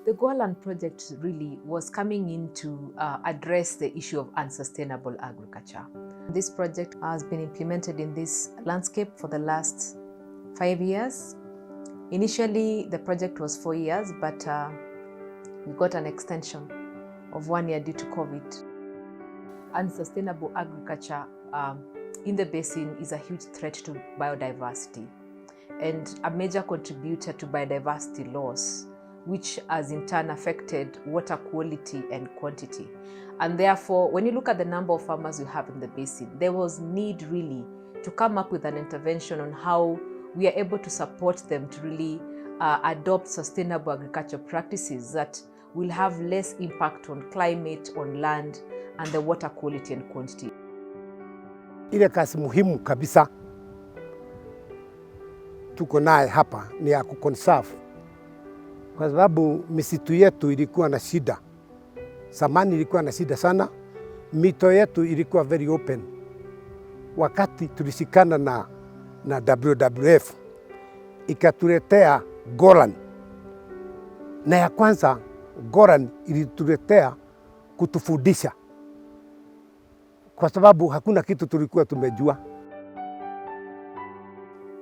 The GOALAN project really was coming in to address the issue of unsustainable agriculture. This project has been implemented in this landscape for the last 5 years. Initially, the project was 4 years, but we got an extension of 1 year due to COVID. Unsustainable agriculture in the basin is a huge threat to biodiversity and a major contributor to biodiversity loss, which has in turn affected water quality and quantity. And therefore, when you look at the number of farmers we have in the basin, there was need really to come up with an intervention on how we are able to support them to really adopt sustainable agriculture practices that will have less impact on climate, on land, and the water quality and quantity. Ile kazi muhimu kabisa tuko naye hapa ni ya kuconserve, kwa sababu misitu yetu ilikuwa na shida. Zamani ilikuwa na shida sana, mito yetu ilikuwa very open. Wakati tulishikana na WWF ikatuletea GOALAN, na ya kwanza GOALAN ilituletea kutufundisha, kwa sababu hakuna kitu tulikuwa tumejua.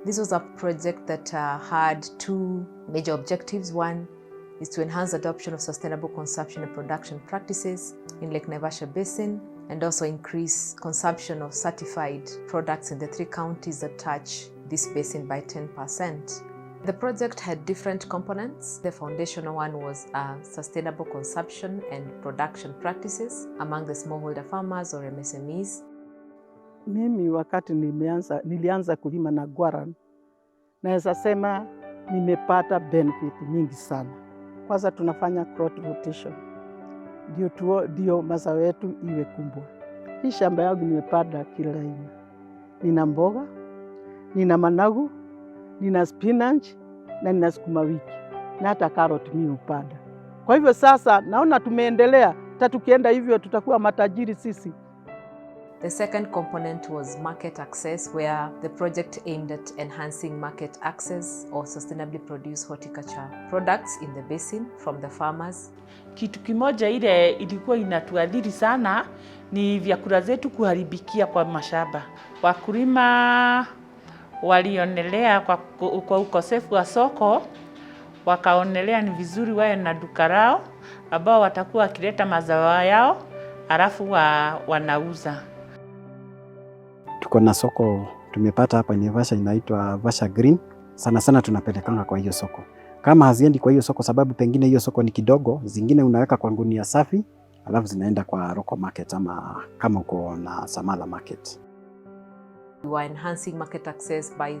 This was a project that had two major objectives. One is to enhance adoption of sustainable consumption and production practices in Lake Naivasha Basin, and also increase consumption of certified products in the 3 counties that touch this basin by 10%. The project had different components. The foundational one was sustainable consumption and production practices among the smallholder farmers or MSMEs. Mimi wakati nilianza kulima na GOALAN, naweza sema nimepata benefit nyingi sana. Kwanza tunafanya crop rotation, ndio mazao yetu iwe kubwa. Hii shamba yangu nimepanda kila aina. Nina mboga, nina managu, nina spinach na nina sukuma wiki, na hata carrot mimi hupanda. Kwa hivyo sasa naona tumeendelea, hata tukienda hivyo tutakuwa matajiri sisi. The second component was market access, where the project aimed at enhancing market access or sustainably produced horticulture products in the basin from the farmers. Kitu kimoja ile ilikuwa inatuadhiri sana ni vyakula zetu kuharibikia kwa mashamba. Wakulima walionelea kwa ukosefu wa soko, wakaonelea ni vizuri wawe na duka lao ambao watakuwa wakileta mazao yao alafu wanauza. Tuko na soko tumepata hapa Naivasha, inaitwa Vasha Green. Sana sana tunapelekanga kwa hiyo soko. Kama haziendi kwa hiyo soko sababu pengine hiyo soko ni kidogo, zingine unaweka kwa gunia safi, alafu zinaenda kwa local market ama kama uko na Samala market. We were enhancing market access by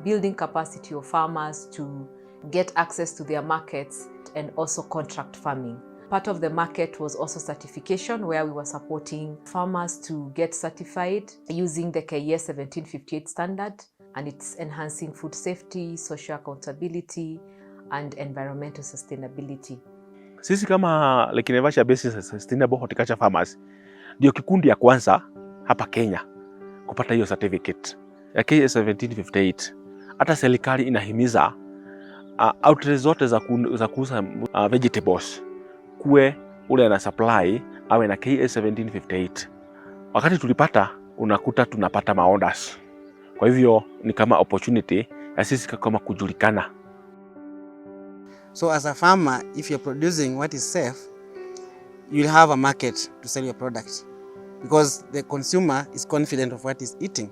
building capacity of farmers to get access to their markets, and also contract farming. Part of the market was also certification, where we were supporting farmers to get certified using the KES 1758 standard, and it's enhancing food safety, social accountability, and environmental sustainability. Sisi kama Lake Naivasha Basin Sustainable Horticulture Farmers ndio kikundi ya kwanza hapa Kenya kupata hiyo certificate ya KES 1758. Hata serikali inahimiza outlets zote za kuuza vegetables kuwe ule na supply awe na KES 1758. Wakati tulipata unakuta tunapata maorders. Kwa hivyo ni kama opportunity ya sisi kama kujulikana. So as a farmer, if you're producing what is safe, you'll have a market to sell your product because the consumer is confident of what he's eating.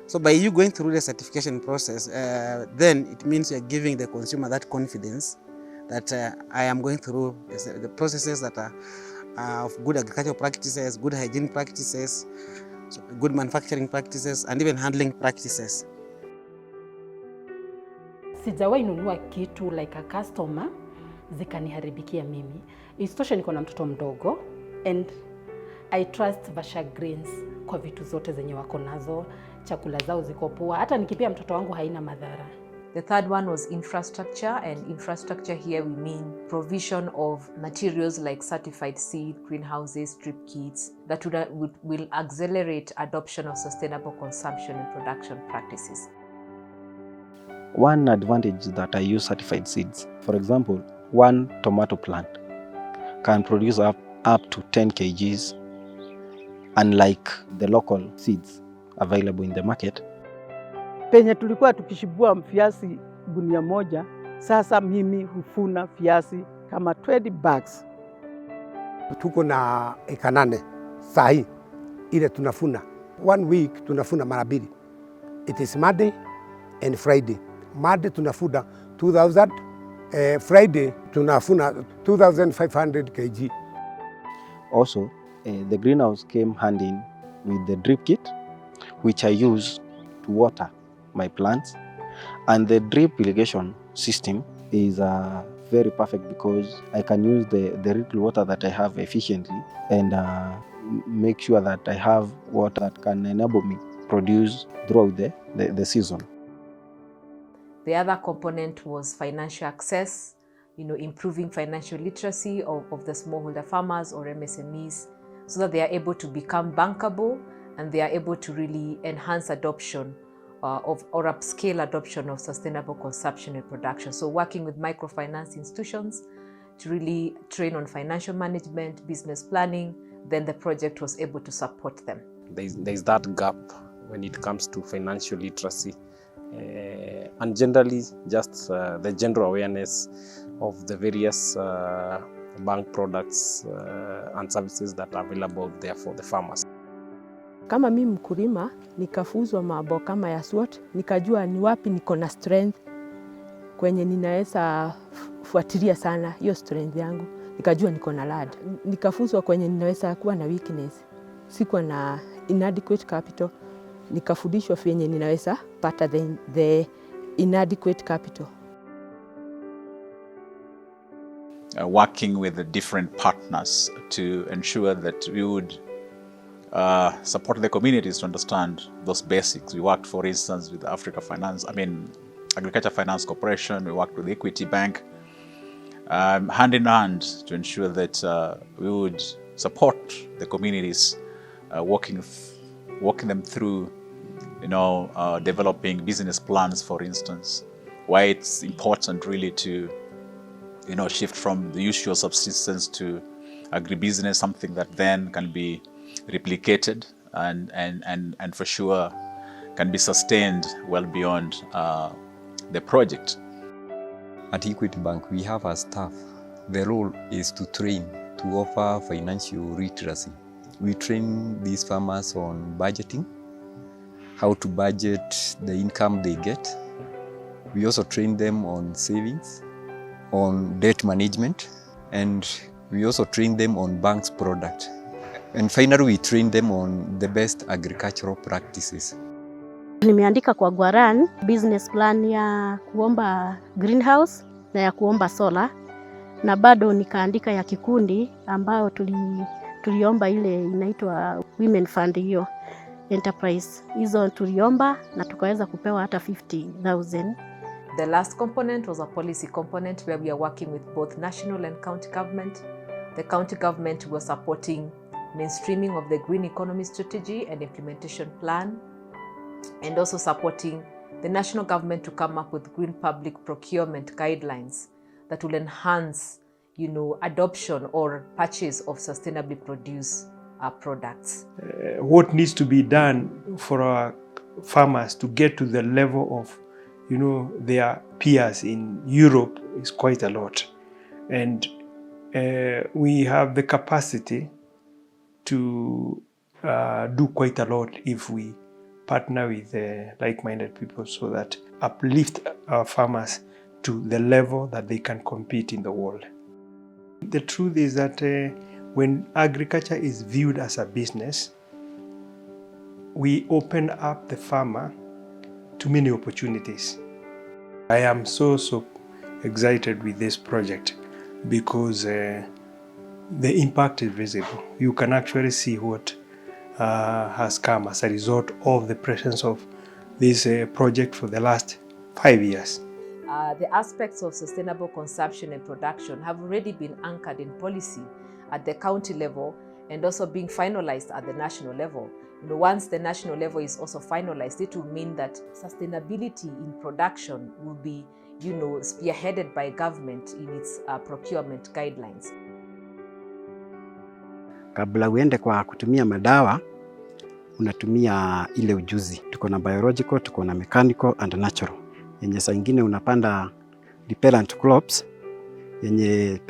So by you going through the certification process, then it means you're giving the consumer that confidence that I am going through the processes that are of good agricultural practices, good hygiene practices, good manufacturing practices, and even handling practices. Sijawahi nunua kitu like a customer zikaniharibikia mimi. Isitoshe niko na mtoto mdogo and I trust Vasha Greens kwa vitu zote zenye wako nazo, chakula zao ziko poa, hata nikipia mtoto wangu haina madhara. The third one was infrastructure, and infrastructure here we mean provision of materials like certified seed, greenhouses, drip kits that will accelerate adoption of sustainable consumption and production practices. One advantage that I use certified seeds. For example, one tomato plant can produce up to 10 kgs, unlike the local seeds available in the market. Penye tulikuwa tukishibua viazi gunia moja, sasa mimi hufuna viazi kama 20 bags. Tuko na eka 8 saa hii ile tunafuna. 1 week tunafuna mara mbili. It is Monday and Friday. Monday tunafuna 2000, Friday tunafuna 2500 kg. Also, the greenhouse came hand in with the drip kit, which I use to water my plants. And the drip irrigation system is very perfect because I can use the little water that I have efficiently and make sure that I have water that can enable me produce throughout the season. The other component was financial access, improving financial literacy of the smallholder farmers or MSMEs so that they are able to become bankable and they are able to really enhance adoption or upscale adoption of sustainable consumption and production. So working with microfinance institutions to really train on financial management, business planning, then the project was able to support them. There's that gap when it comes to financial literacy and generally just the general awareness of the various bank products and services that are available there for the farmers. Kama mimi mkulima nikafuzwa mambo kama ya SWOT, nikajua ni wapi niko na strength kwenye ninaweza fuatilia sana hiyo strength yangu. Nikajua niko na LAD. Nikafuzwa kwenye ninaweza kuwa na weakness. Sikuwa na inadequate capital. Nikafundishwa vyenye ninaweza pata the inadequate capital. Working with the different partners to ensure that we would support the communities to understand those basics. We worked, for instance, with Agriculture Finance Corporation. We worked with Equity Bank, hand in hand to ensure that we would support the communities, walking them through, developing business plans, for instance. Why it's important really to, shift from the usual subsistence to agribusiness, something that then can be replicated and for sure can be sustained well beyond the project. At Equity Bank, we have a staff. The role is to train, to offer financial literacy. We train these farmers on budgeting, how to budget the income they get. We also train them on savings, on debt management, and we also train them on banks product. And finally, we train them on the best agricultural practices. Nimeandika kwa GOALAN business plan ya kuomba greenhouse na ya kuomba solar, na bado nikaandika ya kikundi ambao tuliomba ile inaitwa Women Fund, hiyo enterprise. Hizo tuliomba na tukaweza kupewa hata 50,000. The last component was a policy component where we are working with both national and county government. The county government was supporting mainstreaming of the green economy strategy and implementation plan, and also supporting the national government to come up with green public procurement guidelines that will enhance, adoption or purchase of sustainably produced products. What needs to be done for our farmers to get to the level of, their peers in Europe is quite a lot. And we have the capacity to do quite a lot if we partner with like-minded people so that uplift our farmers to the level that they can compete in the world. The truth is that when agriculture is viewed as a business, we open up the farmer to many opportunities. I am so excited with this project because the impact is visible. You can actually see what has come as a result of the presence of this project for the last 5 years. The aspects of sustainable consumption and production have already been anchored in policy at the county level and also being finalized at the national level. Once the national level is also finalized, it will mean that sustainability in production will be, spearheaded by government in its procurement guidelines. Kabla uende kwa kutumia madawa, unatumia ile ujuzi. Tuko na biological, tuko na mechanical and natural. Yenye saa ingine unapanda repellent crops, yenye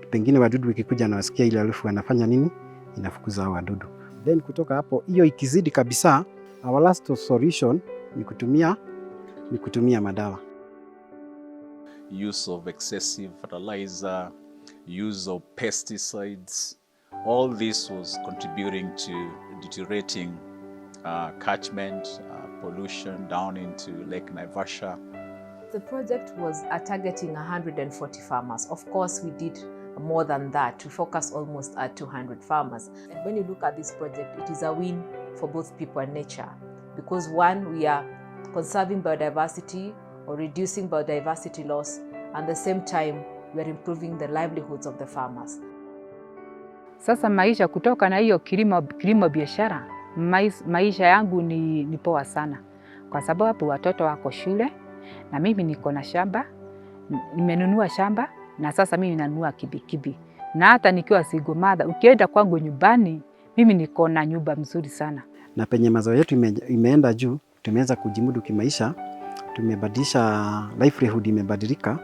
pengine wadudu ikikuja na wasikia ile harufu wanafanya nini? Inafukuza hao wadudu. Then kutoka hapo, hiyo ikizidi kabisa, our last solution ni kutumia madawa. Use of excessive fertilizer, use of pesticides, all this was contributing to deteriorating catchment, pollution down into Lake Naivasha. The project was targeting 140 farmers. Of course, we did more than that. We focused almost at 200 farmers. And when you look at this project, it is a win for both people and nature. Because one, we are conserving biodiversity or reducing biodiversity loss, and at the same time, we are improving the livelihoods of the farmers. Sasa maisha kutoka na hiyo kilimo biashara, maisha yangu ni poa sana. Kwa sababu watoto wako shule na mimi niko na shamba, nimenunua shamba na sasa mimi nanunua kibikibi. Na hata nikiwa single mother, ukienda kwangu nyumbani, mimi niko na nyumba mzuri sana. Na penye mazao yetu imeenda juu, tumeweza kujimudu kimaisha, tumebadilisha livelihood imebadilika,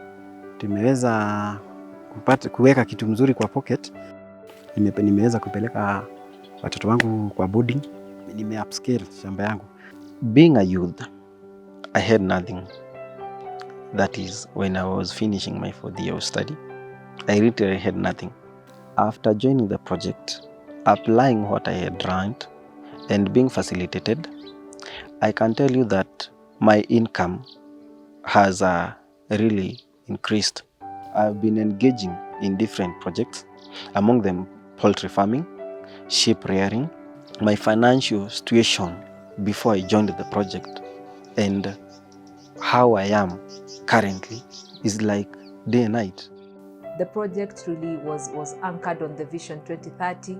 tumeweza kuweka kitu mzuri kwa pocket. Nimeweza kupeleka watoto wangu kwa boarding, upscale shamba yangu. Being a youth, I had nothing. That is when I was finishing my 4th year of study. I literally had nothing. After joining the project, applying what I had learned and being facilitated, I can tell you that my income has really increased. I've been engaging in different projects, among them poultry farming, sheep rearing. My financial situation before I joined the project and how I am currently is like day and night. The project really was anchored on the Vision 2030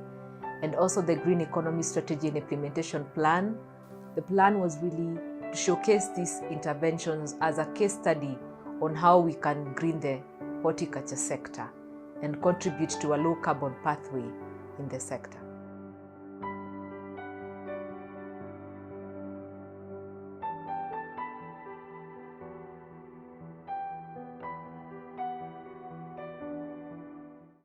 and also the Green Economy Strategy and Implementation Plan. The plan was really to showcase these interventions as a case study on how we can green the horticulture sector and contribute to a low carbon pathway in the sector.